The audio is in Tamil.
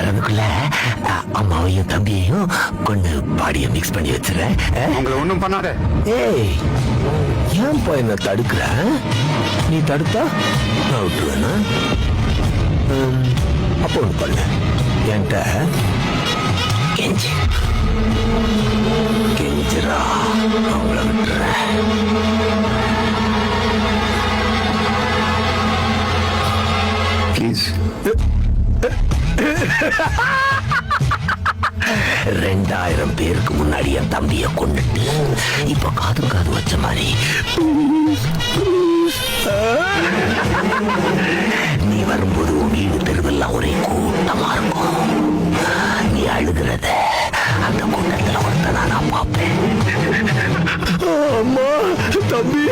வரதுக்குள்ள அம்மாவையும் தம்பியையும் கொண்டு பாடிய மிக்ஸ் பண்ணி வச்சிடறேன். உங்களை ஒண்ணும் பண்ணாத. ஏய், ஏன்பா என்ன தடுக்கிற? நீ தடுத்தா நான் விட்டுருவேனா? அப்போ ஒண்ணு பண்ணு, என்கிட்ட கெஞ்சி கெஞ்சிரா, அவங்கள விட்டுறேன். ப்ளீஸ். 2000 பேருக்கு முன்னாடி என் தம்பிய கொண்டுட்டு இப்ப காது காது வச்ச மாதிரி நீ வரும்போது உன் வீடு தெருவெல்லாம் ஒரே கூட்டமா இருக்கும். நீ அழுகிறத அந்த கூட்டத்துல ஒருத்தனா நான் பார்ப்பேன். அம்மா, தம்பி.